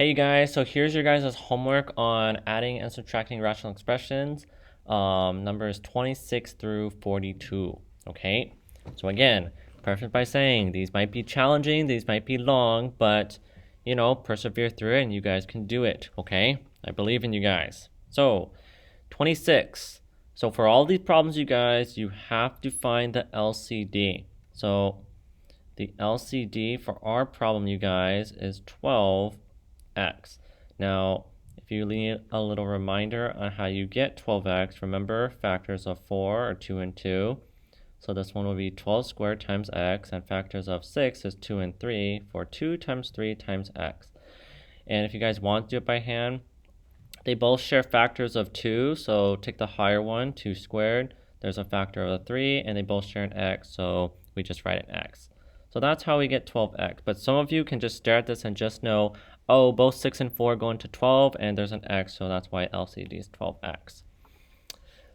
Hey you guys, so here's your guys' homework on adding and subtracting rational expressions, numbers 26 through 42, okay? So again, preface by saying these might be challenging, these might be long, but, persevere through it and you guys can do it, okay? I believe in you guys. So, 26. So for all these problems, you guys, you have to find the LCD. So the LCD for our problem, you guys, is 12x. Now, if you need a little reminder on how you get 12x, remember factors of 4 are 2 and 2. So this one will be 12 squared times x, and factors of 6 is 2 and 3 for 2 times 3 times x. And if you guys want to do it by hand, they both share factors of 2, so take the higher one, 2 squared. There's a factor of 3, and they both share an x, so we just write an x. So that's how we get 12x. But some of you can just stare at this and just know, oh, both 6 and 4 go into 12, and there's an x, so that's why LCD is 12x.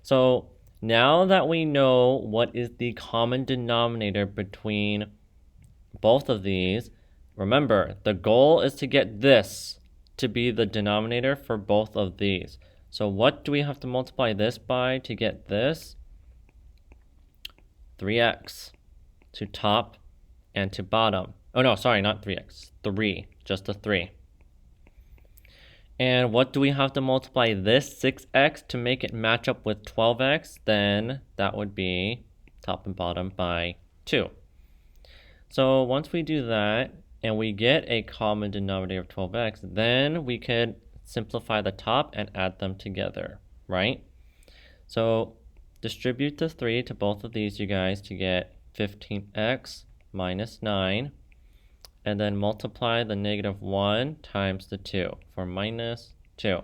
So now that we know what is the common denominator between both of these, remember, the goal is to get this to be the denominator for both of these. So what do we have to multiply this by to get this? 3x to top and to bottom. Oh no, sorry, not 3x, 3, just a 3. And what do we have to multiply this 6x to make it match up with 12x? Then that would be top and bottom by 2. So once we do that, and we get a common denominator of 12x, then we could simplify the top and add them together, right? So distribute the 3 to both of these, you guys, to get 15x minus 9, and then multiply the negative 1 times the 2 for minus 2.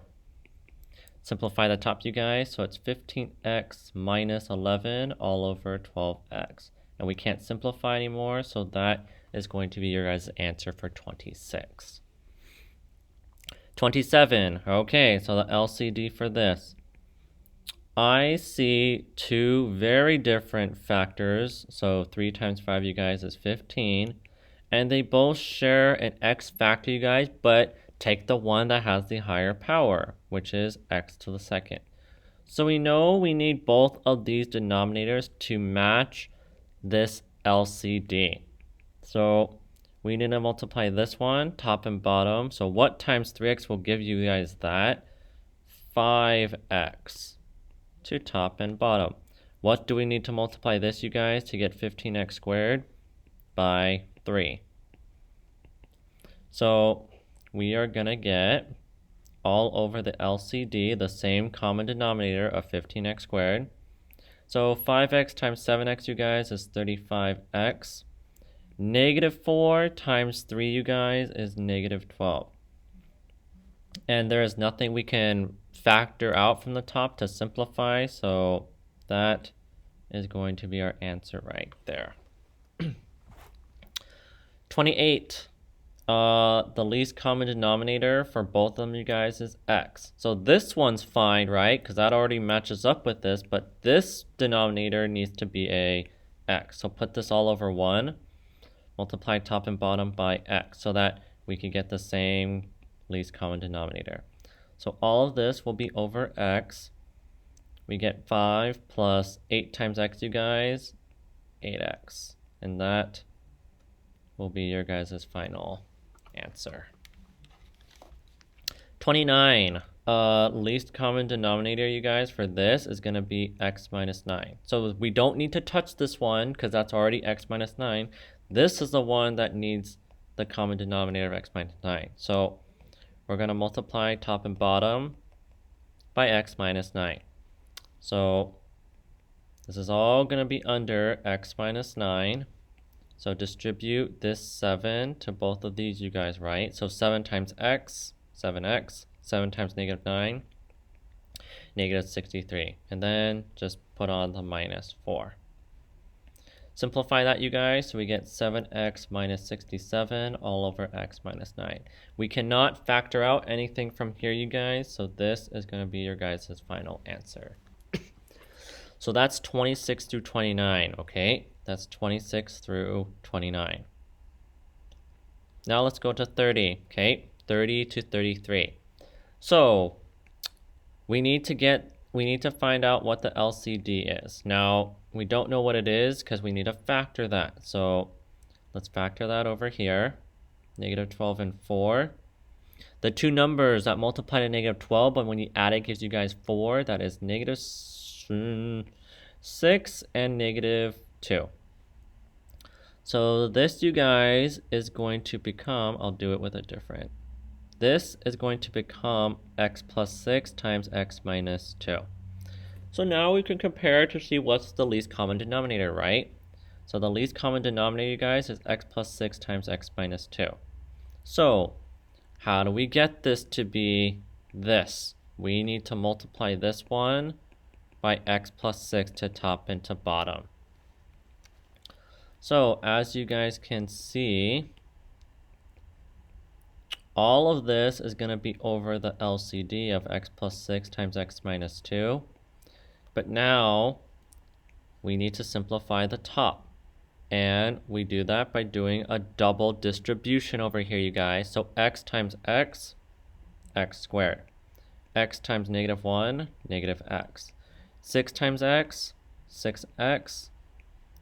Simplify the top, you guys, so it's 15x minus 11 all over 12x. And we can't simplify anymore, so that is going to be your guys' answer for 26. 27. Okay, so the LCD for this. I see two very different factors. So 3 times 5, you guys, is 15. And they both share an x factor, you guys, but take the one that has the higher power, which is x to the second. So we know we need both of these denominators to match this LCD. So we need to multiply this one, top and bottom. So what times 3x will give you guys that? 5x to top and bottom. What do we need to multiply this, you guys, to get 15x squared? By 3. So we are going to get all over the LCD the same common denominator of 15x squared. So 5x times 7x, you guys, is 35x. Negative 4 times 3, you guys, is negative 12. And there is nothing we can factor out from the top to simplify, so that is going to be our answer right there. 28. The least common denominator for both of them, you guys, is x. So this one's fine, right? Because that already matches up with this, but this denominator needs to be a x. So put this all over 1. Multiply top and bottom by x so that we can get the same least common denominator. So all of this will be over x. We get 5 plus 8 times x, you guys, 8x. And that will be your guys' final answer. 29. Least common denominator, you guys, for this is going to be x minus 9. So we don't need to touch this one because that's already x minus 9. This is the one that needs the common denominator of x minus 9. So we're going to multiply top and bottom by x minus 9. So this is all going to be under x minus 9. So distribute this 7 to both of these, you guys, right? So 7 times x, 7x. 7 times negative 9, negative 63. And then just put on the minus 4. Simplify that, you guys, so we get 7x minus 67 all over x minus 9. We cannot factor out anything from here, you guys, so this is going to be your guys' final answer. So that's 26 through 29, okay? That's 26 through 29. Now let's go to 30, okay? 30 to 33. So we need to find out what the LCD is. Now, we don't know what it is because we need to factor that. So let's factor that over here. Negative 12 and 4. The two numbers that multiply to negative 12, but when you add it, gives you guys 4. That is negative 6 and negative 2. So this, you guys, is going to become, I'll do it with a different. This is going to become x plus 6 times x minus 2. So now we can compare to see what's the least common denominator, right? So the least common denominator, you guys, is x plus 6 times x minus 2. So how do we get this to be this? We need to multiply this one by x plus 6 to top and to bottom. So as you guys can see, all of this is going to be over the LCD of x plus 6 times x minus 2. But now we need to simplify the top. And we do that by doing a double distribution over here, you guys. So x times x, x squared. X times negative 1, negative x. 6 times x, 6x.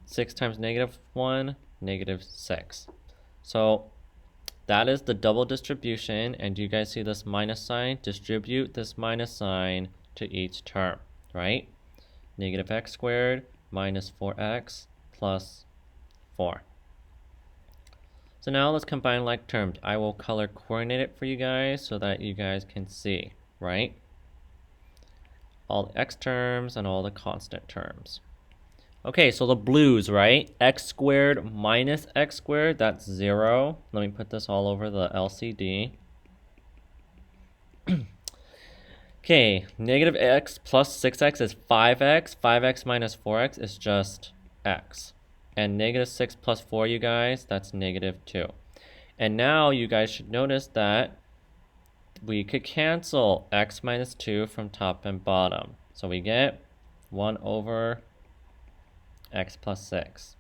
6 times negative 1, negative 6. So that is the double distribution. And do you guys see this minus sign? Distribute this minus sign to each term, right? Negative x squared minus 4x plus 4. So now let's combine like terms. I will color coordinate it for you guys so that you guys can see, right? All the x terms and all the constant terms. Okay, so the blues, right? X squared minus x squared, that's 0. Let me put this all over the LCD. Okay, negative x plus 6x is 5x. 5x minus 4x is just x. And negative 6 plus 4, you guys, that's negative 2. And now you guys should notice that we could cancel x minus 2 from top and bottom. So we get 1 over x plus 6.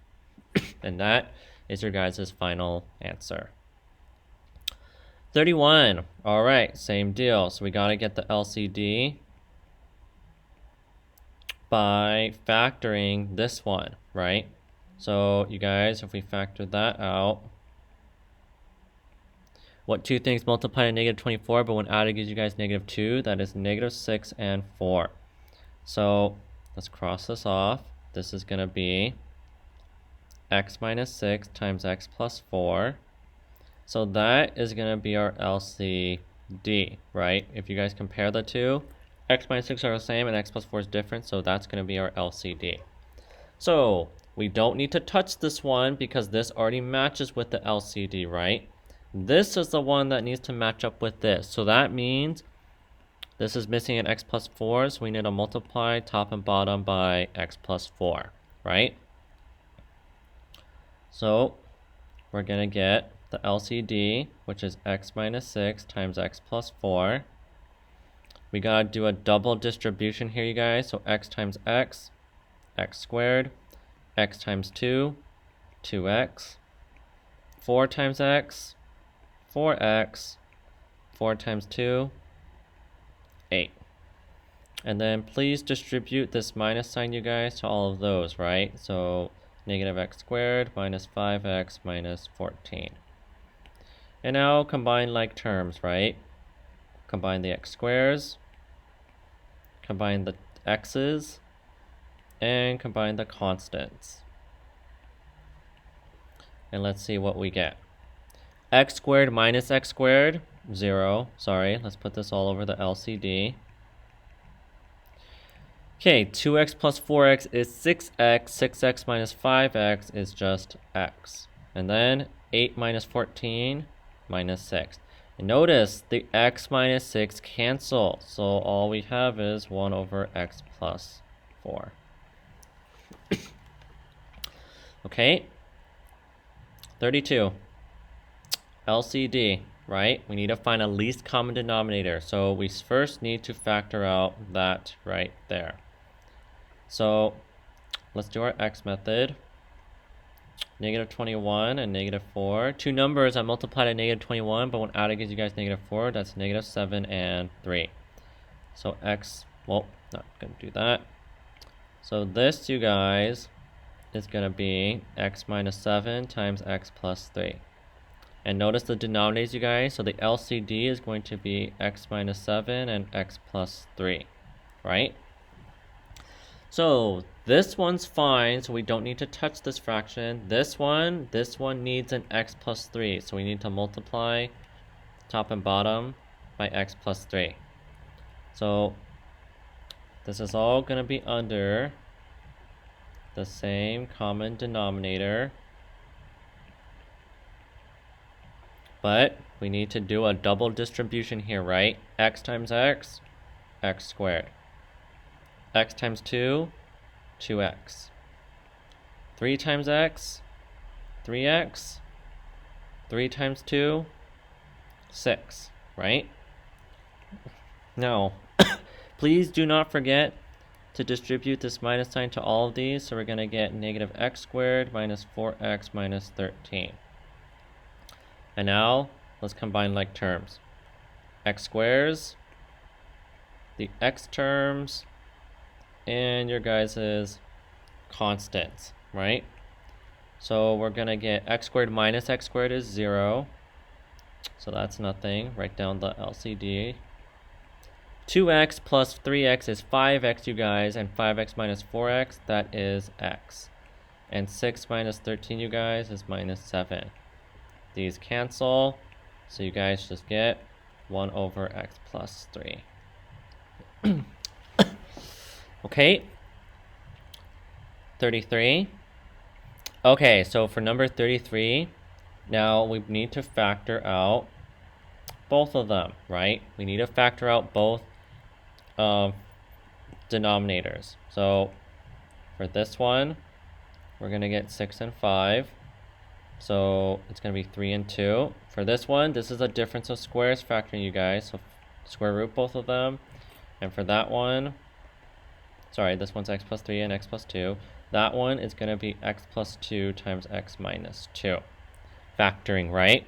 And that is your guys' final answer. 31. All right, same deal. So we got to get the LCD by factoring this one, right? So you guys, if we factor that out, what two things multiply to negative 24, but when added gives you guys negative 2, that is negative 6 and 4. So let's cross this off. This is going to be x minus 6 times x plus 4. So that is going to be our LCD, right? If you guys compare the two, x minus 6 are the same and x plus 4 is different, so that's going to be our LCD. So we don't need to touch this one because this already matches with the LCD, right? This is the one that needs to match up with this. So that means this is missing an x plus 4, so we need to multiply top and bottom by x plus 4, right? So we're going to get the LCD, which is x minus 6 times x plus 4. We got to do a double distribution here, you guys. So x times x, x squared. X times 2, 2x. 4 times x, 4x. 4 times 2, 8. And then please distribute this minus sign, you guys, to all of those, right? So negative x squared minus 5x minus 14. And now combine like terms, right? Combine the x squares, combine the x's, and combine the constants. And let's see what we get. X squared minus x squared, 0. Sorry, let's put this all over the LCD. Okay, 2x plus 4x is 6x. 6x minus 5x is just x. And then 8 minus 14 minus 6. And notice the x minus 6 cancel. So all we have is 1 over x plus 4. Okay. 32. LCD, right? We need to find a least common denominator. So we first need to factor out that right there. So let's do our x method. negative 21 and negative 4. Two numbers I multiplied at negative 21, but when added gives you guys negative 4. That's negative 7 and 3. So x, well, not going to do that. So this, you guys, is going to be x minus 7 times x plus 3. And notice the denominators, you guys. So the LCD is going to be x minus 7 and x plus 3, right? So this one's fine, so we don't need to touch this fraction. This one needs an x plus 3. So we need to multiply top and bottom by x plus 3. So this is all going to be under the same common denominator. But we need to do a double distribution here, right? X times x, x squared. X times 2, 2x. 3 times x, 3x. 3 times 2, 6, right? Now, please do not forget to distribute this minus sign to all of these. So we're going to get negative x squared minus 4x minus 13. And now, let's combine like terms. X squares, the x terms, and your guys' constants, right? So we're going to get x squared minus x squared is 0. So that's nothing. Write down the LCD. 2x plus 3x is 5x, you guys, and 5x minus 4x, that is x. And 6 minus 13, you guys, is minus 7. These cancel, so you guys just get 1 over x plus 3. Okay, 33. Okay, so for number 33, now we need to factor out both of them, right? We need to factor out both denominators. So for this one, we're going to get 6 and 5. So it's going to be 3 and 2. For this one, this is a difference of squares factoring, you guys. So square root both of them. And for that one, sorry, this one's x plus 3 and x plus 2. That one is going to be x plus 2 times x minus 2. Factoring, right?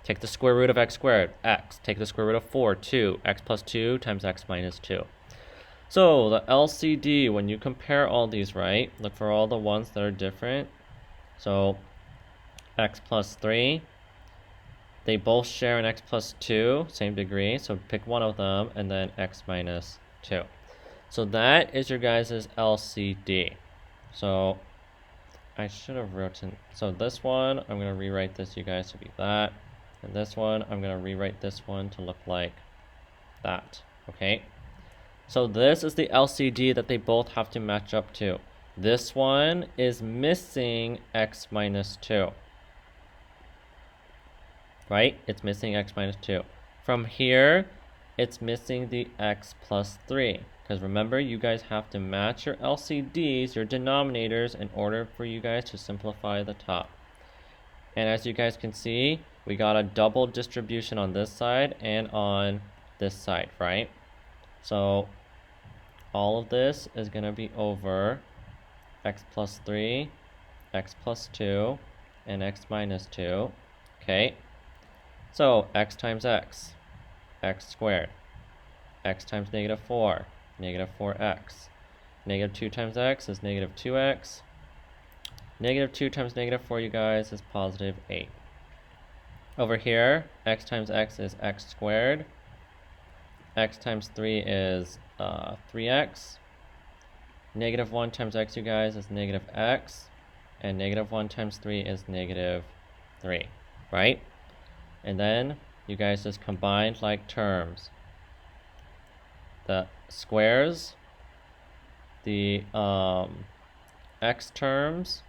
Take the square root of x squared, x. Take the square root of 4, 2. X plus 2 times x minus 2. So the LCD, when you compare all these, right? Look for all the ones that are different. So x plus 3, they both share an x plus 2, same degree, so pick one of them, and then x minus 2. So that is your guys' LCD. So I should have written, so this one, I'm going to rewrite this, you guys, to be that, and this one, I'm going to rewrite this one to look like that, okay? So this is the LCD that they both have to match up to. This one is missing x minus 2. Right? It's missing x minus 2. From here, it's missing the x plus 3. Because remember, you guys have to match your LCDs, your denominators, in order for you guys to simplify the top. And as you guys can see, we got a double distribution on this side and on this side, right? So all of this is going to be over x plus 3, x plus 2, and x minus 2. Okay? So x times x, x squared. X times negative 4, negative 4x. Negative 2 times x is negative 2x. Negative 2 times negative 4, you guys, is positive 8. Over here, x times x is x squared. X times 3 is 3x. Negative 1 times x, you guys, is negative x. And negative 1 times 3 is negative 3, right? And then you guys just combined like terms. The squares, the x terms,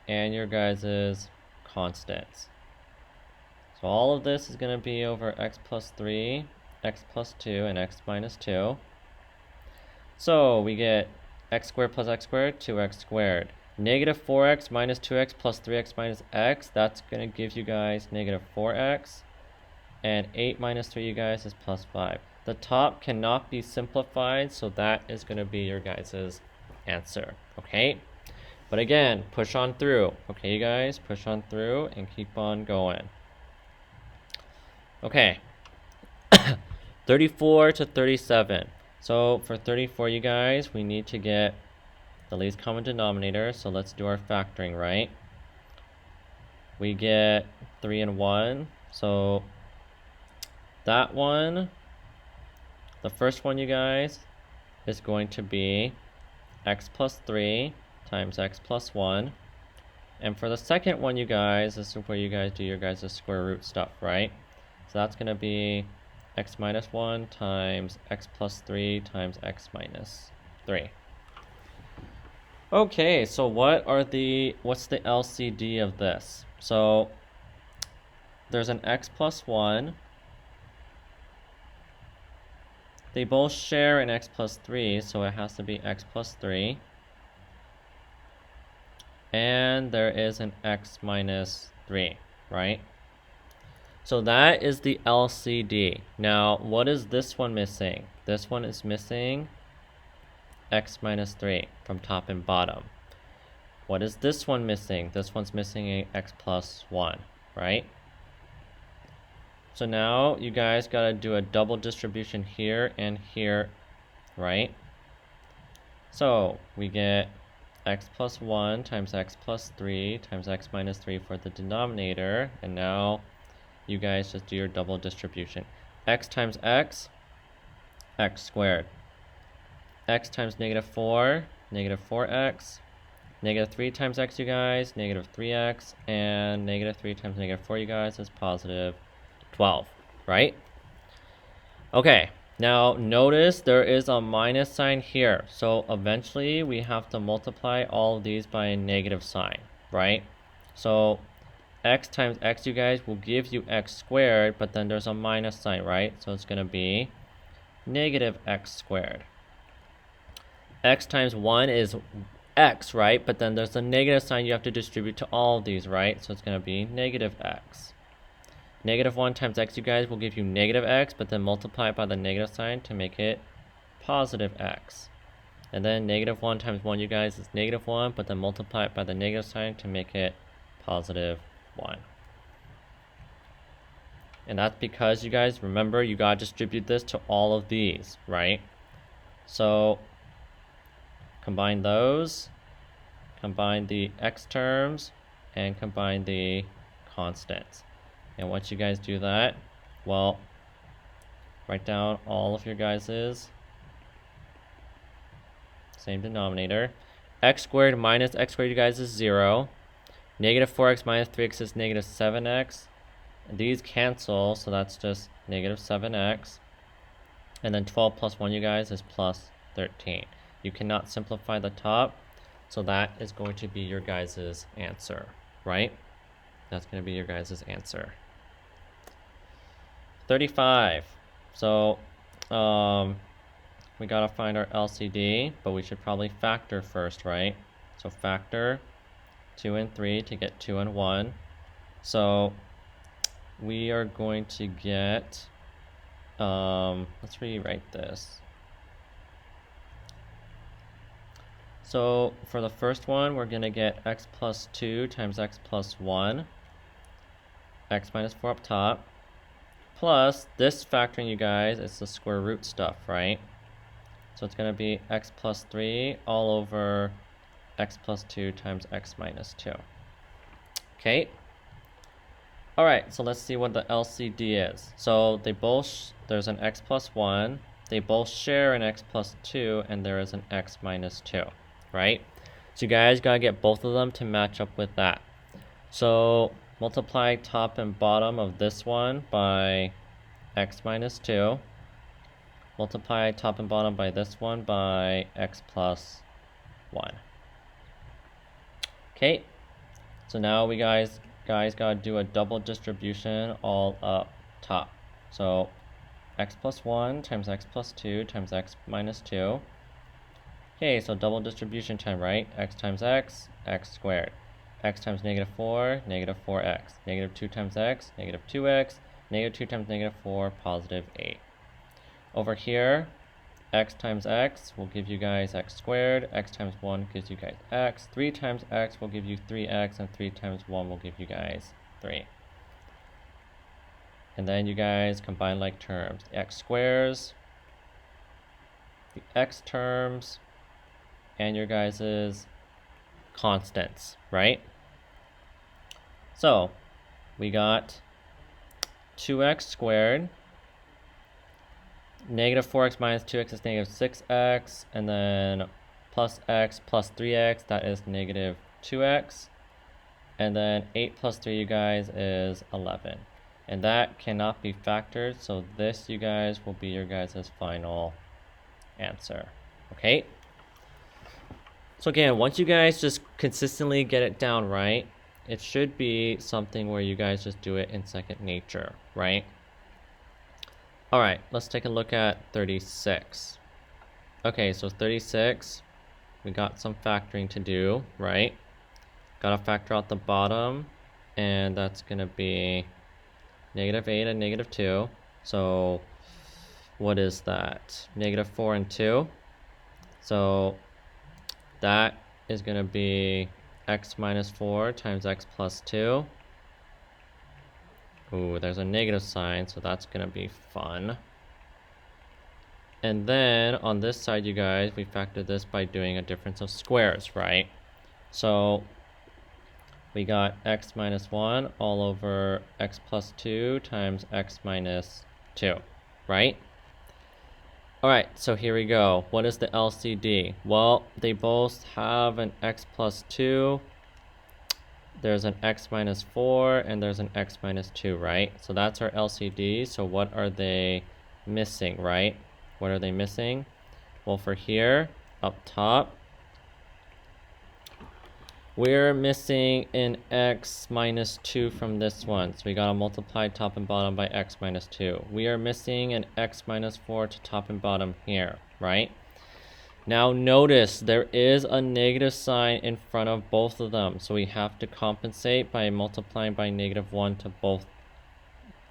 and your guys' constants. So all of this is going to be over x plus 3, x plus 2, and x minus 2. So we get x squared plus x squared, 2x squared. Negative 4x minus 2x plus 3x minus x, that's going to give you guys negative 4x. And 8 minus 3, you guys, is plus 5. The top cannot be simplified, so that is going to be your guys' answer. Okay? But again, push on through. Okay, you guys, push on through and keep on going. Okay. 34 to 37. So for 34, you guys, we need to get the least common denominator. So let's do our factoring, right? We get 3 and 1. So that one, the first one, you guys, is going to be x plus 3 times x plus 1. And for the second one, you guys, this is where you guys do your guys' square root stuff, right? So that's going to be x minus 1 times x plus 3 times x minus 3. Okay, so what's the LCD of this? So there's an x plus 1. They both share an x plus 3, so it has to be x plus 3. And there is an x minus 3, right? So that is the LCD. Now, what is this one missing? This one is missing x minus 3 from top and bottom. What is this one missing? This one's missing a x plus 1, right? So now you guys gotta do a double distribution here and here, right? So we get x plus 1 times x plus 3 times x minus 3 for the denominator, and now you guys just do your double distribution. X times x, x squared. X times negative 4, negative 4x. Negative 3 times x, you guys, negative 3x. And negative 3 times negative 4, you guys, is positive 12, right? Okay, now notice there is a minus sign here. So eventually we have to multiply all of these by a negative sign, right? So x times x, you guys, will give you x squared, but then there's a minus sign, right? So it's going to be negative x squared. X times 1 is x, right? But then there's a negative sign you have to distribute to all of these, right? So it's going to be negative x. Negative 1 times x, you guys, will give you negative x, but then multiply it by the negative sign to make it positive x. And then negative 1 times 1, you guys, is negative 1, but then multiply it by the negative sign to make it positive 1. And that's because, you guys, remember, you gotta distribute this to all of these, right? So combine those, combine the x terms, and combine the constants. And once you guys do that, well, write down all of your guys's same denominator. X squared minus x squared, you guys, is 0. Negative 4x minus 3x is negative 7x. And these cancel, so that's just negative 7x. And then 12 plus 1, you guys, is plus 13. You cannot simplify the top, so that is going to be your guys' answer, right? That's going to be your guys' answer. 35. So we gotta find our LCD, but we should probably factor first, right? So factor 2 and 3 to get 2 and 1. So we are going to get, let's rewrite this. So for the first one, we're gonna get x plus 2 times x plus 1, x minus 4 up top, plus this factoring, you guys, it's the square root stuff, right? So it's going to be x plus 3 all over x plus 2 times x minus 2. Okay. All right, so let's see what the LCD is. So they both, there's an x plus 1. They both share an x plus 2, and there is an x minus 2, right? So you guys got to get both of them to match up with that. So multiply top and bottom of this one by x minus 2. Multiply top and bottom by this one by x plus 1. Okay, so now we guys gotta do a double distribution all up top. So x plus 1 times x plus 2 times x minus 2. Okay, so double distribution time, right? X times x, x squared. X times negative 4, negative 4x. Negative 2 times x, negative 2x. Negative 2 times negative 4, positive 8. Over here, x times x will give you guys x squared, x times 1 gives you guys x, 3 times x will give you 3x, and 3 times 1 will give you guys 3. And then you guys combine like terms. The x squares, the x terms, and your guys' constants, right? So we got 2x squared, negative 4x minus 2x is negative 6x, and then plus x plus 3x, that is negative 2x, and then 8 plus 3, you guys, is 11. And that cannot be factored, so this, you guys, will be your guys' final answer. Okay? So again, once you guys just consistently get it down right, it should be something where you guys just do it in second nature, right? Alright, let's take a look at 36. Okay, so 36, we got some factoring to do, right? Gotta factor out the bottom, and that's gonna be negative 8 and negative 2. So what is that? Negative 4 and 2. So that is going to be x minus 4 times x plus 2. Ooh, there's a negative sign, so that's going to be fun. And then on this side, you guys, we factored this by doing a difference of squares, right? So we got x minus 1 all over x plus 2 times x minus 2, right? Alright, so here we go. What is the LCD? Well, they both have an x plus 2. There's an x minus 4, and there's an x minus 2, right? So that's our LCD. So what are they missing, right? What are they missing? Well, for here, up top, we're missing an x minus 2 from this one. So we gotta multiply top and bottom by x minus 2. We are missing an x minus 4 to top and bottom here, right? Now notice there is a negative sign in front of both of them. So we have to compensate by multiplying by negative 1 to both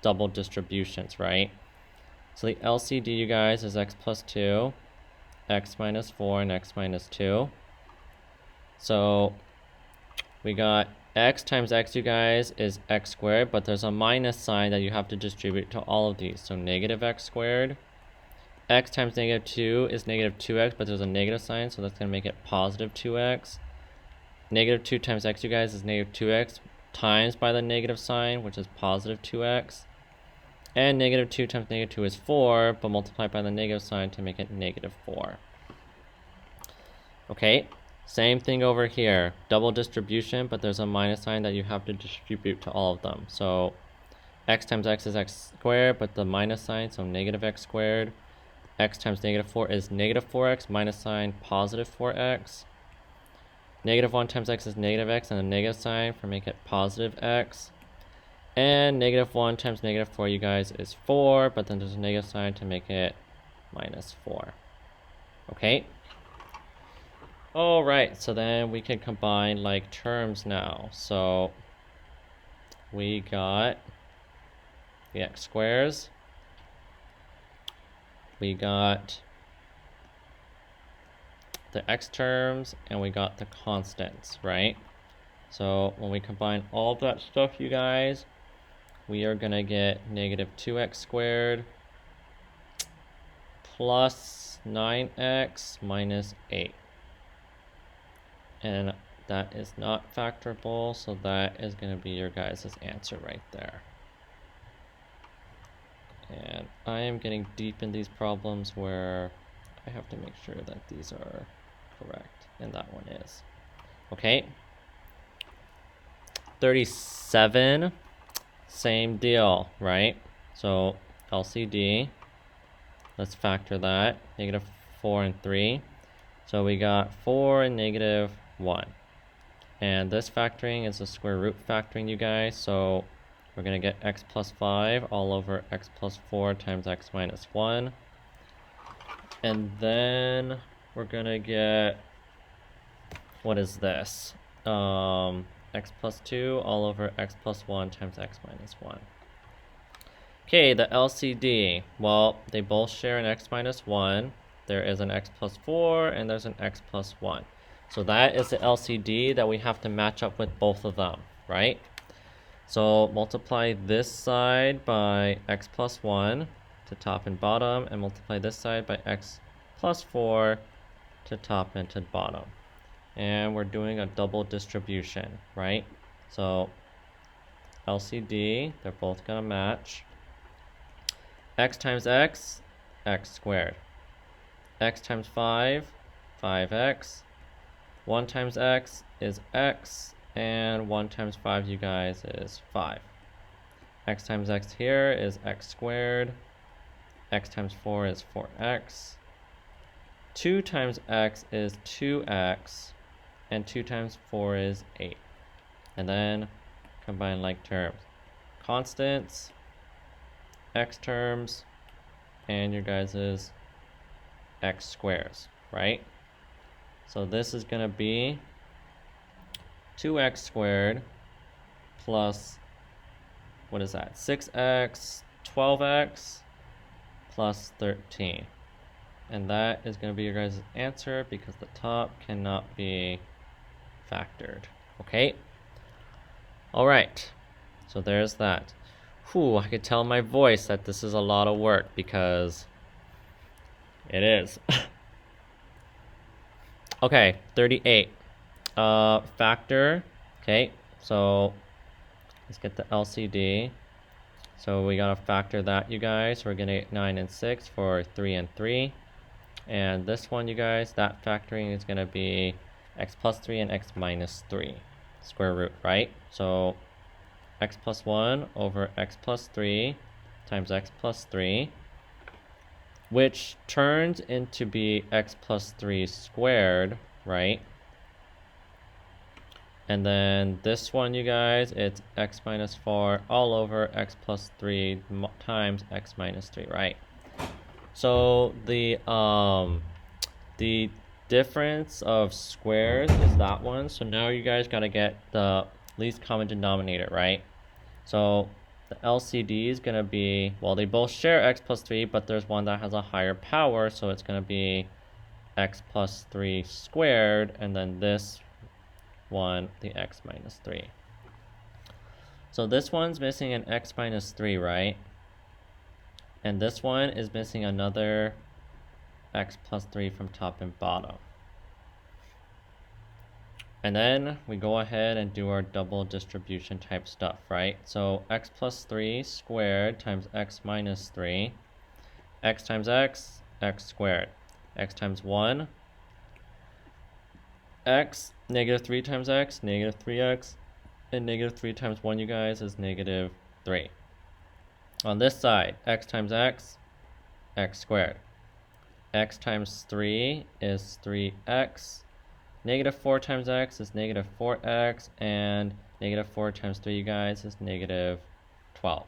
double distributions, right? So the LCD, you guys, is x plus 2, x minus 4, and x minus 2. So we got x times x, you guys, is x squared, but there's a minus sign that you have to distribute to all of these. So negative x squared. X times negative 2 is negative 2x, but there's a negative sign, so that's going to make it positive 2x. Negative 2 times x, you guys, is negative 2x times by the negative sign, which is positive 2x. And negative 2 times negative 2 is 4, but multiplied by the negative sign to make it negative 4. Okay? Same thing over here, double distribution, but there's a minus sign that you have to distribute to all of them. So x times x is x squared, but the minus sign, so negative x squared. X times negative 4 is negative 4x, minus sign, positive 4x. Negative 1 times x is negative x, and a negative sign for make it positive x. And negative 1 times negative 4, you guys, is 4, but then there's a negative sign to make it minus 4. Okay? Alright, so then we can combine like terms now. So we got the x squares. We got the x terms, and we got the constants, right? So when we combine all that stuff, you guys, we are going to get negative 2x squared plus 9x minus 8. And that is not factorable, so that is going to be your guys' answer right there. And I am getting deep in these problems where I have to make sure that these are correct, and that one is. Okay. 37, same deal, right? So LCD, let's factor that, negative 4 and 3. So we got 4 and negative 1. And this factoring is a square root factoring, you guys. So we're going to get x plus 5 all over x plus 4 times x minus 1. And then we're going to get, what is this? X plus 2 all over x plus 1 times x minus 1. Okay, the LCD. Well, they both share an x minus 1. there is an x plus 4 and there's an x plus 1. So that is the LCD that we have to match up with both of them, right? So multiply this side by x plus 1 to top and bottom, and multiply this side by x plus 4 to top and to bottom. And we're doing a double distribution, right? So LCD, they're both gonna match. X times x, x squared. X times 5, 5x. 1 times x is x, and 1 times 5, you guys, is 5. X times x here is x squared. X times 4 is 4x. 2 times x is 2x, and 2 times 4 is 8. And then combine like terms. Constants, x terms, and your guys' x squares, right? So this is going to be 2x squared plus, what is that? 6x, 12x plus 13. And that is going to be your guys' answer because the top cannot be factored. Okay? All right. So there's that. Whew, I could tell my voice that this is a lot of work because it is. Okay, 38. Factor. Okay, so let's get the LCD. So we gotta factor that, you guys. We're gonna get 9 and 6 for 3 and 3. And this one, you guys, that factoring is gonna be x plus 3 and x minus 3. Square root, right? So x plus 1 over x plus 3 times x plus 3, which turns into be x plus 3 squared, right? And then this one, you guys, it's x minus 4 all over x plus 3 times x minus 3, right? So the difference of squares is that one. So now you guys gotta get the least common denominator, right? So the LCD is going to be, well, they both share x plus 3, but there's one that has a higher power, so it's going to be x plus 3 squared, and then this one, the x minus 3. So this one's missing an x minus 3, right? And this one is missing another x plus 3 from top and bottom. And then we go ahead and do our double distribution type stuff, right? So x plus 3 squared times x minus 3. X times x, x squared. X times 1, x, negative 3 times x, negative 3x. And negative 3 times 1, you guys, is negative 3. On this side, x times x, x squared. X times 3 is 3x. Negative 4 times x is negative 4x, and negative 4 times 3, you guys, is negative 12.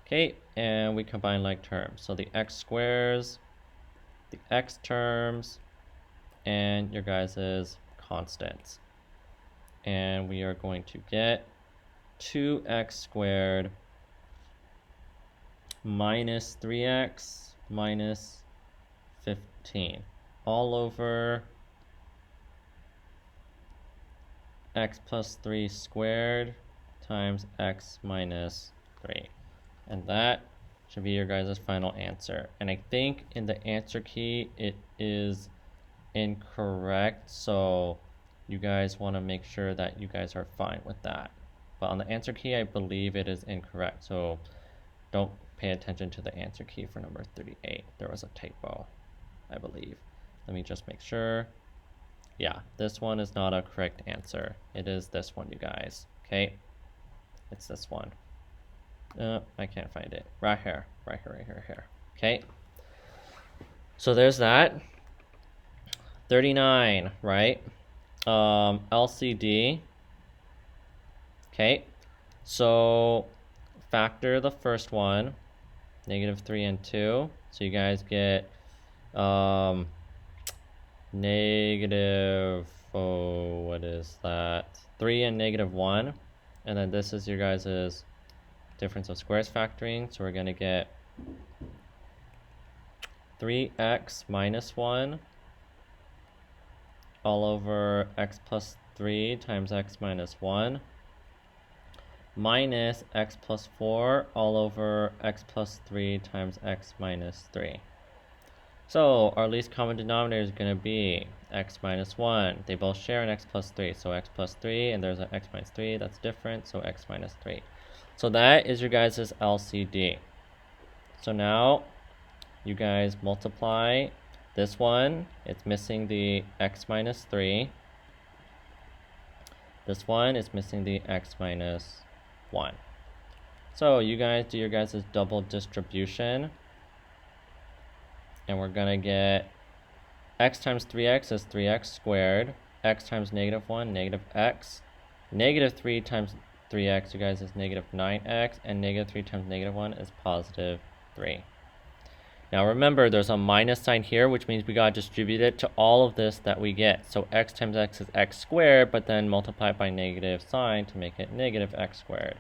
Okay, and we combine like terms. So the x squares, the x terms, and your guys' constants. And we are going to get 2x squared minus 3x minus 15 all over x plus 3 squared times x minus 3. And that should be your guys' final answer. And I think in the answer key it is incorrect, so you guys want to make sure that you guys are fine with that. But on the answer key, I believe it is incorrect, so don't pay attention to the answer key for number 38. There was a typo, I believe. Let me just make sure. Yeah, this one is not a correct answer. It is this one, you guys. Okay? It's this one. I can't find it. Right here. Right here. Okay? So there's that. 39, right? LCD. Okay? So factor the first one. Negative 3 and 2. So you guys get negative, what is that? 3 and negative 1. And then this is your guys' difference of squares factoring. So we're going to get 3x minus 1 all over x plus 3 times x minus 1 minus x plus 4 all over x plus 3 times x minus 3. So our least common denominator is going to be x minus 1. They both share an x plus 3. So x plus 3, and there's an x minus 3. That's different, so x minus 3. So that is your guys' LCD. So now you guys multiply this one. It's missing the x minus 3. This one is missing the x minus 1. So you guys do your guys' double distribution. And we're going to get x times 3x is 3x squared. X times negative 1, negative x. Negative 3 times 3x, you guys, is negative 9x. And negative 3 times negative 1 is positive 3. Now remember, there's a minus sign here, which means we got to distribute it to all of this that we get. So x times x is x squared, but then multiply it by negative sign to make it negative x squared.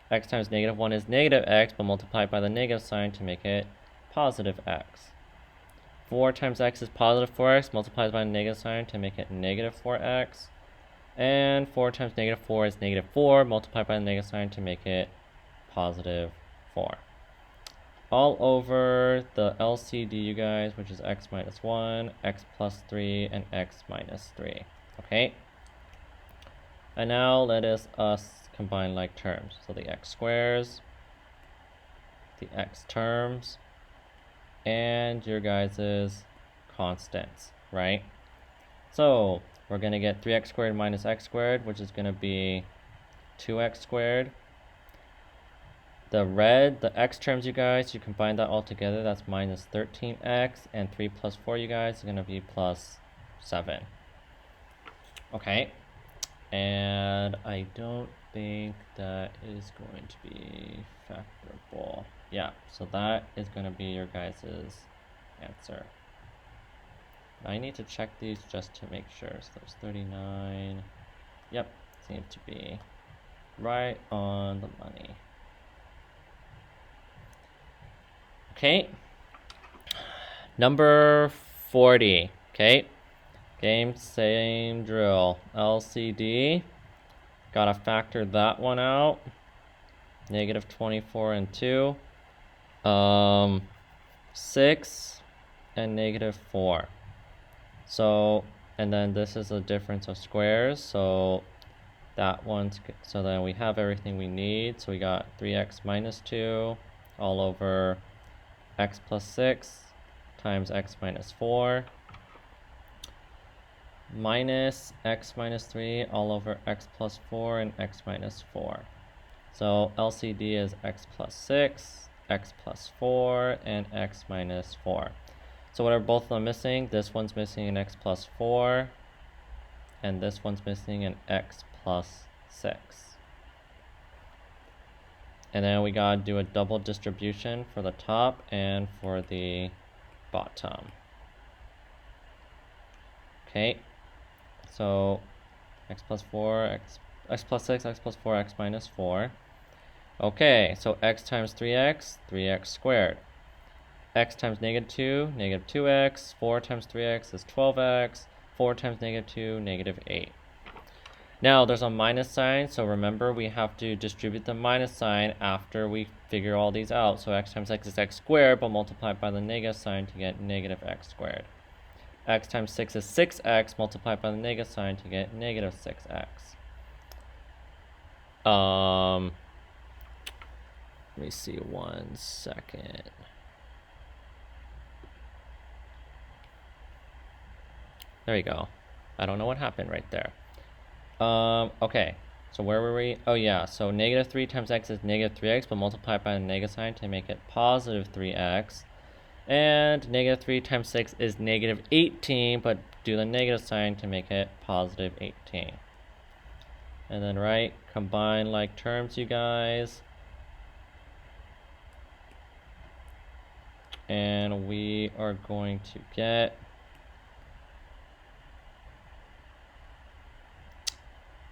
X times negative 1 is negative x, but multiply it by the negative sign to make it positive x. 4 times x is positive 4x, multiplied by the negative sign to make it negative 4x. And 4 times negative 4 is negative 4, multiplied by the negative sign to make it positive 4. All over the LCD, you guys, which is x minus 1, x plus 3, and x minus 3. Okay? And now let us combine like terms. So the x squares, the x terms, and your guys' constants, right? So we're going to get 3x squared minus x squared, which is going to be 2x squared. The x terms, you guys, you combine that all together, that's minus 13x, and 3 plus 4, you guys, is going to be plus 7. Okay, and I don't think that is going to be factorable. Yeah, so that is going to be your guys' answer. I need to check these just to make sure. So there's 39. Yep, seems to be right on the money. Okay, number 40. Okay, game, same drill. LCD, gotta factor that one out. Negative 24 and 2. 6 and negative 4. So, and then this is a difference of squares. So that one's, so then we have everything we need. So we got 3x minus 2 all over x plus 6 times x minus 4 minus x minus 3 all over x plus 4 and x minus 4. So LCD is x plus 6, x plus 4, and x minus 4. So what are both of them missing? This one's missing an x plus 4, and this one's missing an x plus 6. And then we gotta do a double distribution for the top and for the bottom. Okay, so x plus 4, x plus 6, x plus 4, x minus 4. Okay, so x times 3x, 3x squared. X times negative 2, negative 2x. 4 times 3x is 12x. 4 times negative 2, negative 8. Now, there's a minus sign, so remember we have to distribute the minus sign after we figure all these out. So x times x is x squared, but multiplied by the negative sign to get negative x squared. X times 6 is 6x, multiplied by the negative sign to get negative 6x. Let me see 1 second. There you go. I don't know what happened right there. Okay, so where were we? Oh yeah, so negative 3 times x is negative 3x, but multiply it by the negative sign to make it positive 3x. And negative 3 times 6 is negative 18, but do the negative sign to make it positive 18. And then, right, combine like terms, you guys. And we are going to get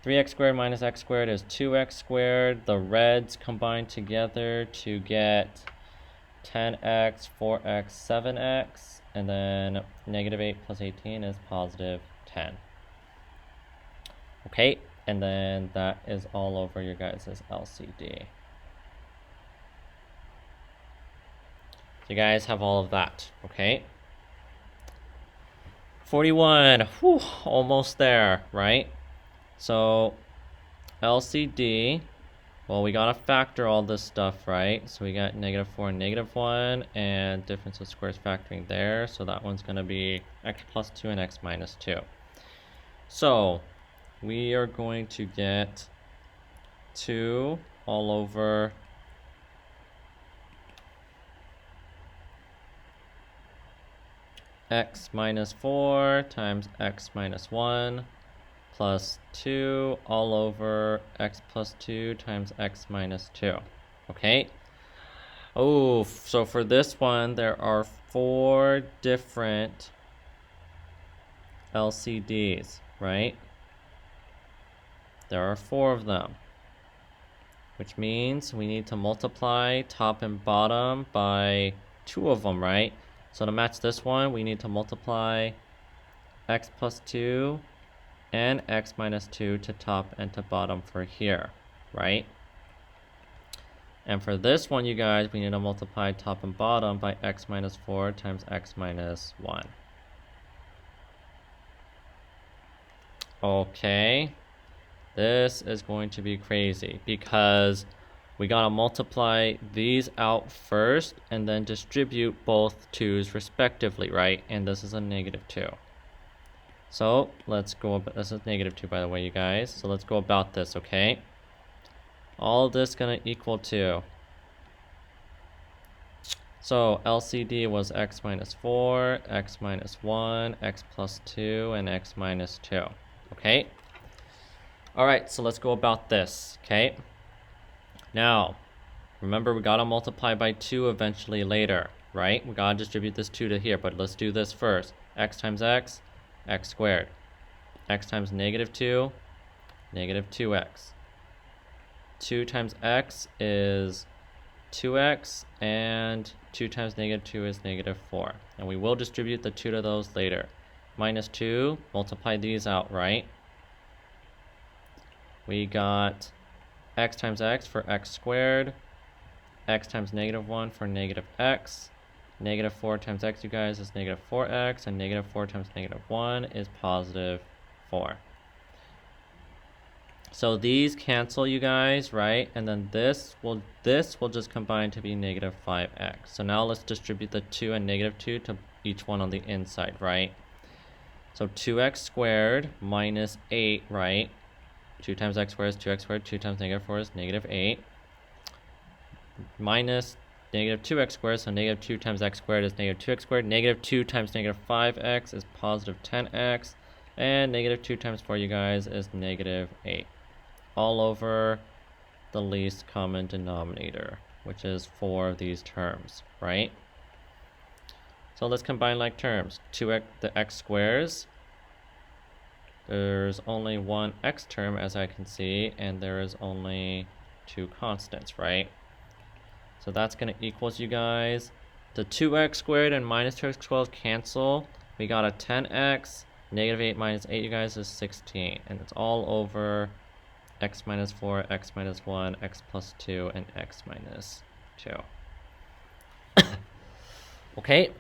3x squared minus x squared is 2x squared. The reds combine together to get 10x, 4x, 7x, and then negative 8 plus 18 is positive 10. Okay, and then that is all over your guys' LCD. So you guys have all of that, okay? 41, whew, almost there, right? So LCD, well, we gotta factor all this stuff, right? So we got negative 4 and negative 1, and difference of squares factoring there. So that one's gonna be x plus 2 and x minus 2. So we are going to get 2 all over x minus 4 times x minus 1 plus 2 all over x plus 2 times x minus 2. Okay? Oh, so for this one, there are 4 different LCDs, right? There are 4 of them, which means we need to multiply top and bottom by 2 of them, right? So to match this one, we need to multiply x plus 2 and x minus 2 to top and to bottom for here, right? And for this one, you guys, we need to multiply top and bottom by x minus 4 times x minus 1. Okay, this is going to be crazy because we gotta multiply these out first and then distribute both 2's respectively, right? And this is a negative 2. So let's go, this is negative 2 by the way, you guys. So let's go about this, okay? All of this gonna equal to, so LCD was x minus 4, x minus 1, x plus 2, and x minus 2, okay? All right, so let's go about this, okay? Now, remember we gotta multiply by 2 eventually later, right? We gotta distribute this 2 to here, but let's do this first. X times x, x squared. X times negative 2, negative 2x. 2 times x is 2x, and 2 times negative 2 is negative 4. And we will distribute the 2 to those later. Minus 2, multiply these out, right? We got x times x for x squared, x times negative 1 for negative x. Negative 4 times x, you guys, is negative 4x, and negative 4 times negative 1 is positive 4. So these cancel, you guys, right? And then this will just combine to be negative 5x. So now let's distribute the 2 and negative 2 to each one on the inside, right? So 2x squared minus 8, right? 2 times x squared is 2x squared. 2 times negative 4 is negative 8. Minus negative 2x squared, so negative 2 times x squared is negative 2x squared. Negative 2 times negative 5x is positive 10x. And negative 2 times 4, you guys, is negative 8. All over the least common denominator, which is 4 of these terms, right? So let's combine like terms. 2x, the x squares. There's only one x term, as I can see, and there is only 2 constants, right? So that's going to equals, you guys, the 2x squared and minus 2x squared cancel. We got a 10x. Negative 8 minus 8, you guys, is 16. And it's all over x minus 4, x minus 1, x plus 2, and x minus 2. Okay,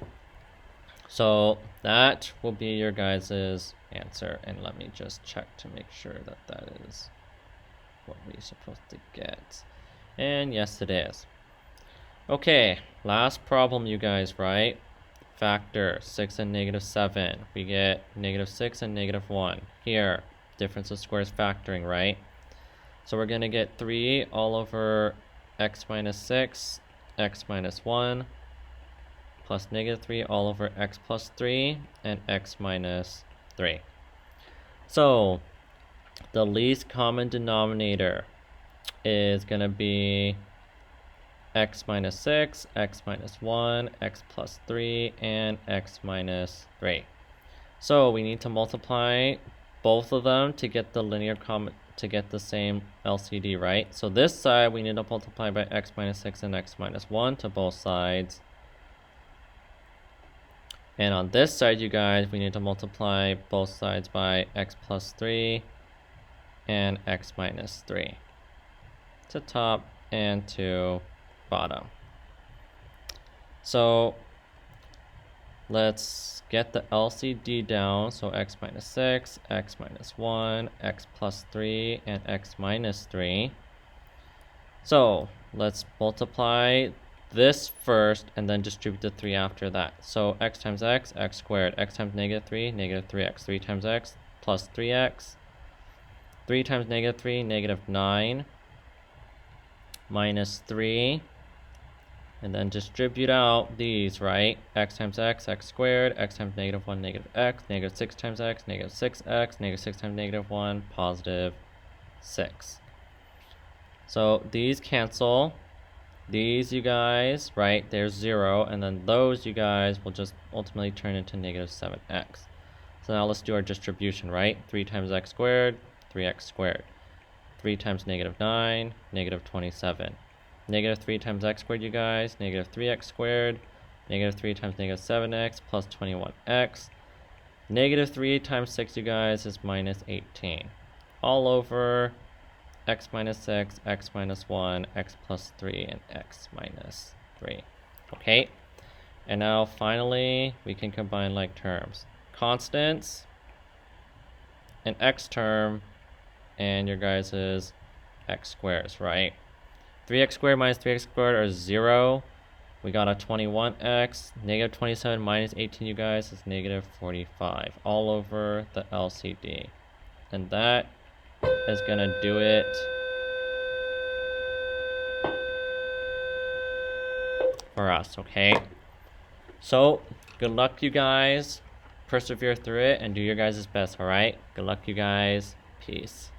so that will be your guys' answer. And let me just check to make sure that that is what we're supposed to get. And yes, it is. Okay, last problem, you guys, right? Factor 6 and negative 7. We get negative 6 and negative 1. Here, difference of squares factoring, right? So we're going to get 3 all over x minus 6, x minus 1, plus negative 3 all over x plus 3, and x minus 3. So the least common denominator is going to be x minus 6, x minus 1, x plus 3, and x minus 3. So we need to multiply both of them to get the linear common to get the same LCD, right? So this side, we need to multiply by x minus 6 and x minus 1 to both sides. And on this side, you guys, we need to multiply both sides by x plus 3 and x minus 3 to top and to bottom. So let's get the LCD down. So x minus 6, x minus 1, x plus 3, and x minus 3. So let's multiply this first and then distribute the 3 after that. So x times x squared. X times negative 3, negative 3x. 3 times x plus 3x. 3 times negative 3, negative 9. Minus 3. And then distribute out these, right? X times x squared. X times negative 1, negative x. Negative 6 times x, negative 6x. Negative 6 times negative 1, positive 6. So these cancel. These, you guys, right, there's 0, and then those, you guys, will just ultimately turn into negative 7x. So now let's do our distribution, right? 3 times x squared, 3x squared. 3 times negative 9, negative 27. Negative 3 times x squared, you guys, negative 3x squared. Negative 3 times negative 7x plus 21x. Negative 3 times 6, you guys, is minus 18. All over x minus 6, x minus 1, x plus 3, and x minus 3. Okay? And now finally, we can combine like terms. Constants, an x term, and your guys' x squares, right? 3x squared minus 3x squared are 0. We got a 21x. Negative 27 minus 18, you guys, is negative 45. All over the LCD. And that is going to do it for us, okay? So, good luck, you guys. Persevere through it and do your guys' best, alright? Good luck, you guys. Peace.